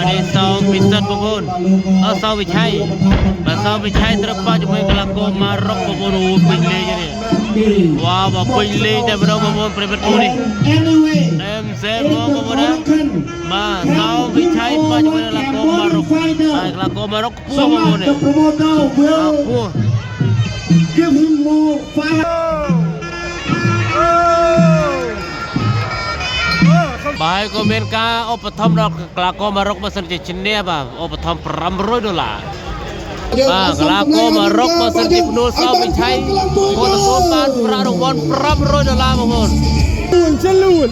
đây sau mình sân bông hồn ở sau bị cháy và sau bị cháy terus pak cuma kalau kau marok bông hồn bình lê như này wow và bình lê tại đâu bông hồn private pool này em xem bông hồn đó mà sau bị cháy pak cuma là kau marok là kau marok cua bông hồn này cua give him more fire បាយក៏មានការឧបត្ថម្ភដល់កីឡាករម៉ារុកបើសិនជាឈ្នះបាទឧបត្ថម្ភ$500បាទកីឡាករម៉ារុកបើសិនជាផ្នួលសោវិឆ័យក៏ទទួលបានប្រាក់រង្វាន់$500បងប្អូន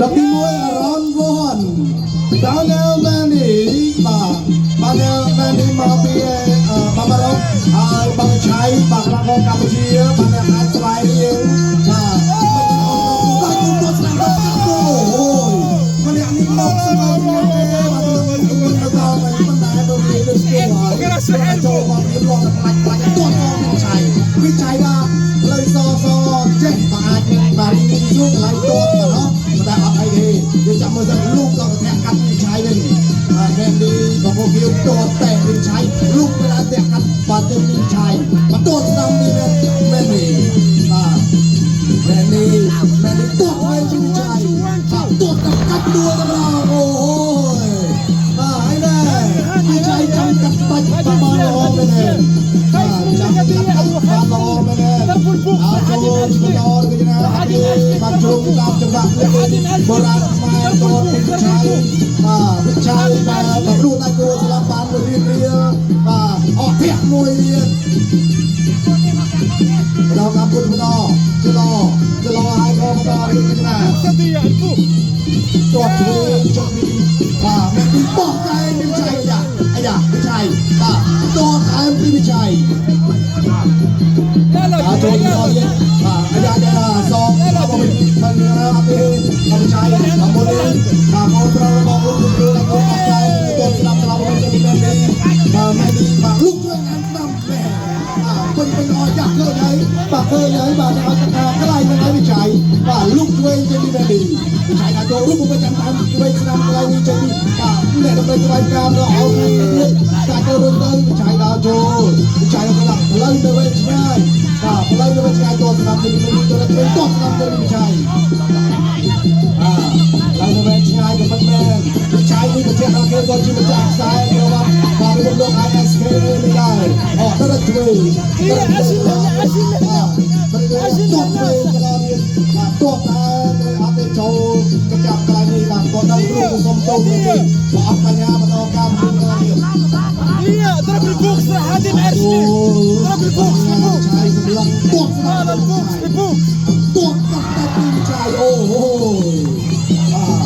ដល់ទី1អារ៉ុនវ៉ាន់ដល់នៅម៉ានីបាទនៅម៉ានីមកពីបាម៉ារុកហើយបងឆៃបាទកីឡាករកម្ពុជាបាទអ្នកអាចស្វែងរៀងបាទចូលមករៀបរាប់តែផ្លាច់ទាត់មកវិច័យបាទលើសចេះបាទអាចមានបាទរីយូកន្លែងទាត់បាទណោះតែអត់អីទេយើងចាំមើលសិនលោកដល់ប្រធានកាត់វិច័យវិញបាទនេះបងប្អូនវាទាត់តែវិច័យលោកប្រធានកាត់បាទទៅវិច័យបាទទាត់ស្ដាំនេះមែនទេបាទមែនទេទាត់ហើយវិច័យទាត់កាត់ដួលទៅអូយបាទហើយដែរវិច័យចាំកាត់បាច់បាទមកល្អមែនទេចាំកាត់បាទល្អមែនទេចូលស្គាល់គេណាអត់ទេបាទចូលតាមចង្វាក់លេខបុរាណខ្មែរទាត់វិច័យបាទវិច័យបាទគ្រូដៃគោស្លាប់បានមួយរៀនបាទអត់ធាក់មួយរៀនដល់កាប់ពុទ្ធម្ដងចលោហើយក៏ម្ដងរៀនណាទាត់ជួយចុះនេះបាទមានទីបោះកែវិច័យអាយ៉ាវិច័យបាទទាត់អែមពីវិច័យចូលមកទៀតបាទអាយ៉ាសងមិនអត់ទេវិច័យមកមុននេះបាទមកប្ររបស់លោកគ្រូដល់គាត់អត់ចែកទាត់ស្ដាប់ដល់វិញទៅនេះបាទមិននេះបាទលោកជួយអានស្ដាប់ពេញអត់ចាស់ឃើញហើយបាទឃើញហើយបាទអត់កន្លែងហ្នឹងហើយវិច័យបាទលោកជួយទៅនេះវិច័យដល់ចូលរូបប្រចាំតាមជួយស្ដាប់កន្លែងនេះចេញបាទអ្នកដើម្បីក្បែរកាមដល់អោកាច់ទៅរត់ទៅវិច័យដល់ចូលវិច័យក៏ដាក់ផ្លូវទៅវិញឆ្ងាយបាទផ្លូវទៅវិញឆ្ងាយទៅស្ដាប់ទៅនេះទៅទៅស្ដាប់ទៅវិច័យឡើងទៅវិញឆ្ងាយក៏មិនមែនវិច័យនេះប្រចាំដល់គេក៏ជាម្ចាស់ខ្សែគេបាទបាទលោក ISK នេះដែរអត់ទៅជួយអាស៊ីនបាទទៅទៅបាទទោះតែអត់ទេចូលប្រចាំកន្លែងនេះបាទក៏ដល់គ្រូសុំទៅនេះបើអត់បញ្ញាបន្តកម្មវិញទៅនេះضرب البوكس هادي معرفش ضرب البوكسឆៃសម្លឹងទាត់ស្ដាប់ البوكس ទាត់កាត់ពីឆៃអូ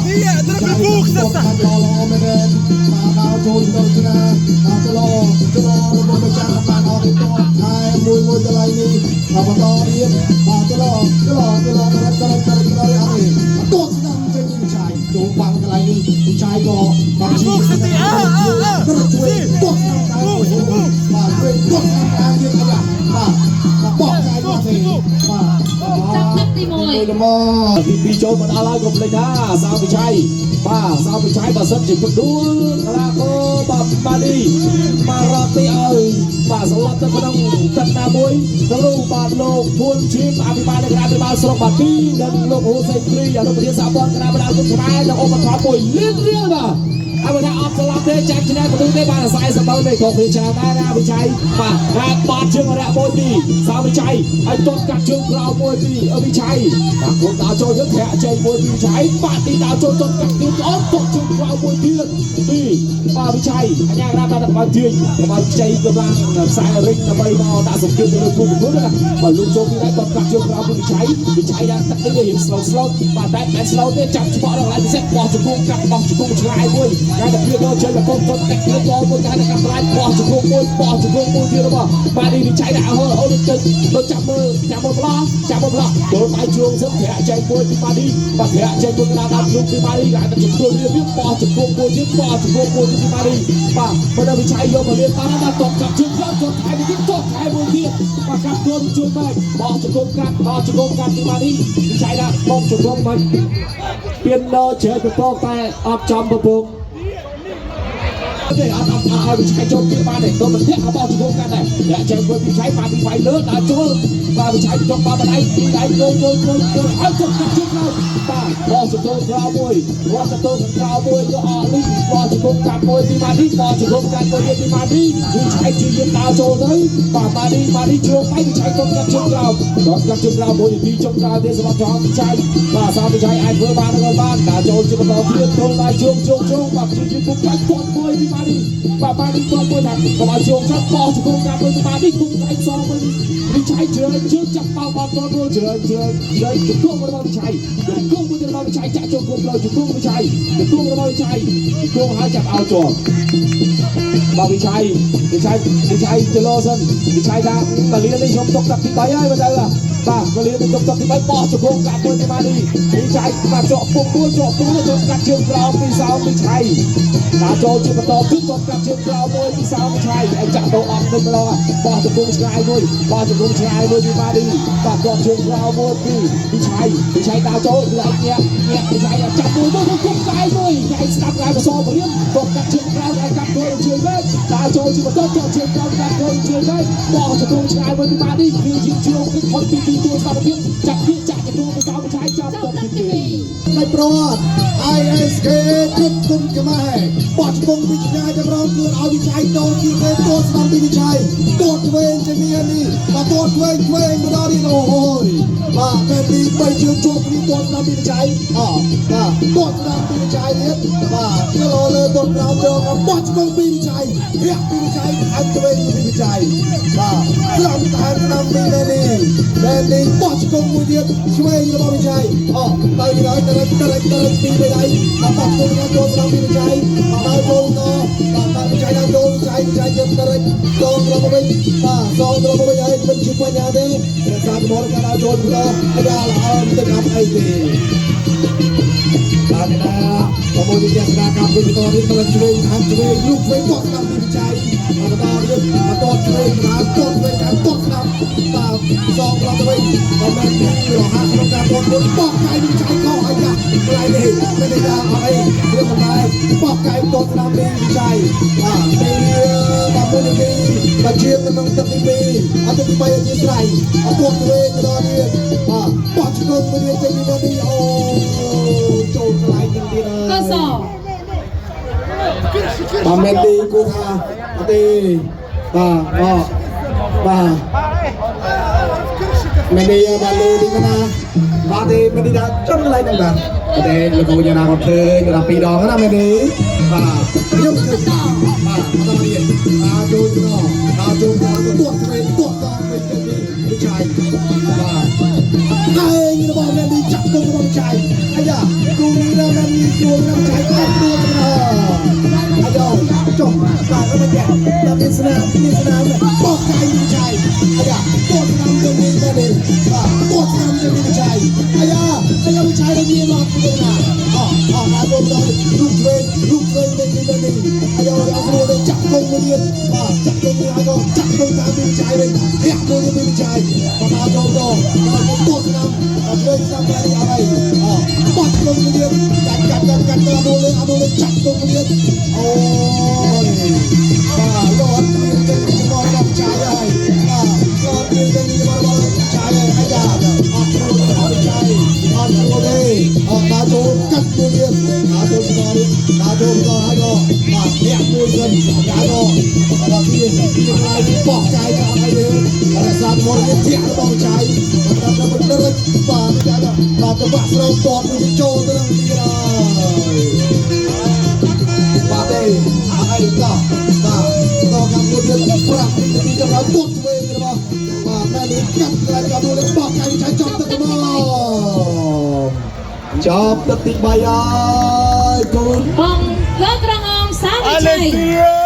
هي ضرب البوكس استهبلមែនបាទចូលទៅណាចលោរបស់ប្រចាំបានអត់ទេទាត់តែមួយកន្លែងនេះបន្តទៀតបាទចលោទៅអត់ទេទាត់ស្ដាំចេញពីឆៃចូលបាំងកន្លែងនេះឆៃក៏បាំងជួយទាត់ស្ដាំតែបាទជួយទាត់ស្ដាំតែទៀតអាយ៉ាបាទបោះកាយមកទេបាទចាប់ទឹកទី1ទី2ចូលមកដល់ហើយកុំភ្លេចថាសាវវិឆ័យបាទសាវវិឆ័យបើសិនជាផ្ដួលកីឡាករបាទនេះបាទរត់ទីឲ្យបាទស្លាប់ទៅក្នុងទឹកណាមួយទៅបាទលោកធួនឈីមអភិបាលនៃគណៈអភិបាលស្រុកបាទីនិងលោកហ៊ូសេគ្រីអនុប្រធានសហព័ន្ធគណៈបណ្ដាលគុណខ្មែរនិងឧបត្ថម្ភមួយលានរៀលបាទអបថាអត់ស្លាប់ទេចាក់ឆ្នាំទៅទេបានអាស្រ័យសម្បូរនេះក៏គ្រាច្រើនដែរណាវិឆ័យបាទហើយបាត់ជើងរយៈមួយទីសាវិឆ័យហើយទាត់កាត់ជើងក្រោមមួយទីវិឆ័យបាទគាត់ដើរចូលយើងធាក់ចេញមួយទីវិឆ័យបាទទីដើរចូលទាត់កាត់ទៀតអត់ទាត់ជើងក្រោមមួយទៀតទីបាទវិឆ័យអញ្ញារ៉ាបានបើជើងបើខ្ចីកម្លាំងខ្សែរិចដើម្បីមកដាក់សម្ពាធទៅលើគូប្រកួតណាបើលោកចូលទីដែរទាត់កាត់ជើងក្រោមវិឆ័យដែរទឹកនេះរៀងស្លូតបាទតែមិនស្លូតទេចាប់ច្បក់ដល់កន្លែងពិសេសបោះជង្គង់កាត់បោះជង្គង់ឆ្ងាយមួយតែពីដល់ចេញមកគាត់តែគេយកមួយតែកាត់ផ្លាច់បោះជង្គង់មួយទៀតរបស់បាទនេះវិច័យដាក់អូនទៅចាប់មើលប្លោះចូលដៃជួងសឹកធាក់ចេញមួយពីបាទនេះបាទធាក់ចេញមួយកណ្ដាលដាក់ជួងពីបាទនេះគេតែជង្គង់វាបោះជង្គង់មួយទៀតពីបាទនេះបាទបើដល់វិច័យយកមករៀនបានដល់តបកាត់ជើងគាត់ថែមទៀតមួយទៀតបាទកាត់ខ្លួនជួយមកបោះជង្គង់កាត់ពីបាទនេះវិច័យដាក់បោះជង្គង់មកពៀនដល់ជ្រើទៅតតែអត់ចំប្រពង ទេអត់វិឆ័យចូលទៀតបានទេទៅប្រទេសបោះជង្គង់កាន់ដែរអ្នកចេះវិឆ័យបានវិឆ័យលើដល់ចូលបាទវិឆ័យចុកបានដៃពីដៃចូលឲ្យចុកកាត់ជើងក្រោយបាទបោះជង្គង់ក្រោយមួយបោះជង្គង់ក្រោយមួយយកអស់នេះបោះជង្គង់កាត់មួយពីម៉ាឌីបោះជង្គង់កាត់មួយពីម៉ាឌីវិឆ័យជាយើងដើរចូលទៅបាទម៉ាឌីជ្រុំទៅវិឆ័យទៅកាត់ជើងក្រោយដល់កាត់ជើងក្រោយមួយនាទីចុងក្រោយទេសម្រាប់ចោលវិឆ័យបាទសាវិឆ័យអាចធ្វើបានឬបានដើរចូលជាបន្តទៀតចូលដៃជុំបាទជាគុំកាត់គាត់មួយពីម៉ាឌីបាទម៉ាឌីគាត់មួយថាកុំឲ្យជុំឆាត់បោះជង្គង់កាត់មួយពីម៉ាឌីគុំដៃសងមួយវិឆ័យជ្រើជើងចាប់បោលបាត់គាត់មួយជ្រើជង្គង់របស់វិឆ័យជង្គង់មួយរបស់វិឆ័យចាក់ជង្គង់ផ្លូវជង្គង់វិឆ័យជង្គង់របស់វិឆ័យជង្គង់ហើយចាប់ឲ្យជាប់បាទវិឆ័យចលោសិនវិឆ័យថាកលៀននេះខ្ញុំຕົកទឹកទី3ហើយបើទៅបាទកលៀននេះຕົកទឹកទី3បោះជង្គង់កាត់មួយពីម៉ាឌីវិឆ័យបាទជាប់ពុកមួយជាប់កាត់ជើងក្រោមពីសោវិឆ័យដាក់ចូលជាបន្តគឺគាត់កាត់ជើងក្រោមមួយពីសោវិឆ័យឲ្យចាក់ទៅអត់ទៅម្ដងបោះជង្គង់ឆ្ងាយមួយបោះជង្គង់ឆ្ងាយមួយពីម៉ាឌីបាទគាត់ជើងក្រោមមួយពីវិឆ័យដាក់ចូលគឺឲ្យញាក់វិឆ័យចាប់មួយគុំកាយមួយកាយស្ដាប់កាយបសព្រៀមគាត់កាត់ជើងក្រោមឲ្យកាត់ខ្លួនជើងវិញដាក់ចូលជាបន្តជាប់ជើងក្រោមកាត់ខ្លួនជើងវិញបោះជង្គង់ឆ្ងាយមួយពីម៉ាឌីគឺជាជ្រុំគឺផុតពីទួលស្ដាប់ភាពចាក់ជង្គង់ពីសោវិឆ័យចាប់ទៅទី2ในประวัติ ISK จุดគុំខ្មែរបោះជង្គង់វិជ្ជាចម្រងគឺឲ្យវិชัยโดนទីគេទោះស្ដាំពីវិชัยទោះឆ្វេងជាមាននេះបាទទោះឆ្វេងមកដល់នេះអូយបាទតែទី3ជើងជាប់ពីទោះស្ដាំពីវិชัយបាទទោះស្ដាំពីវិชัยទៀតបាទគីឡូលើទោះក្រោមទៅបោះជង្គង់ពីវិชัยរាក់ពីវិชัយហើយឆ្វេងពីវិชัยបាទស្ដាំតាមស្ដាំពីនេះបោះជង្គង់មួយទៀតឆ្វេងរបស់វិชัยទៅដល់ទៅពីไปไหนมาปักตัวนี้โดนเรามีใจมาได้โดนก็มาใจได้โดนใจเย็นกันเลยโดนเราไปมาโดนเราไปให้เป็นชุดปัญญาเด้แต่การมองกันโดนเราไม่ได้เราจะทำไอ้ดีการนะขโมยที่จะการกับเป็นตัวนี้กำลังช่วยทำช่วยลูกช่วยกดเรามีใจมาตอนนี้มาตอนช่วยมาตอนช่วยการตดนำมาซองเราไปมาแม่ที่เราหาต้องการโดนบอกใจมีใจเข้าไอ้ยาอะไรนี่ไม่ได้ด่าอะไรเรื่องอะไรบอกใจตดนำมีใจมีบางคนมีบางเชียงมันต้องตัดมีอันที่ไปอันที่ไรอันตัวตัวเองตอนนี้บอกชนมันจะมีวันนี้โอ้โจรอะไรกันดีเลยก็สอบ bà mẹ đi cô tha đi bà mẹ đi bà lưu đi mana bà đi mẹ đi đã chân lại đồng đàn để lực cô nhà nào học chơi nhà nào bị đòn cái nào mẹ đi bà giúp thầy bà tao đi chui nó tuột về đi chạy bà ai như nó bảo mẹ đi chặt tôi con chạy ai à cô đi ra mẹ đi chuông nó chạy cắt tôi ai đâu chồng bà nó mới đẹp làm đi sna mẹ bỏ cái đi chạy ai à tuột năm cho đi mẹ đi tuột năm cho đi chạy ai à đi chạy đi đi lọt cái nào mà tôi đâu lúc về đi ai đâu ông đi chặt tôi đi chặt tôi đi ai đâu chặt tôi ta đi chạy đi hẹn tôi đi chạy mà ta đâu đâu tuột năm về năm nayอะไรbắt tôi đi cắt tôi lên chặt tôi đi ôi bà lọt cái mò làm trái ai lọt cái mò làm trái ai ai đã tôi trái tôi đây ta tôi cắt tôi đi ta tôi ai đó mà đẹp tôi dân đã đó và khi ai bỏ trái cho ai đi là sao một cái thiện nó bỏ trái nó vẫn rất và bây giờ là các bạn đâu toàn đi trâu tới đâu đi rồi và đây ai đó và nó gặp một cái phạt đi cho nó tốt về cái đó và mẹ đi cắt lại cả đôi lên bỏ cái trái chọc tới cái đó chọc tới tịt bay ai cô បងលើកក្រហមសាវិជ័យ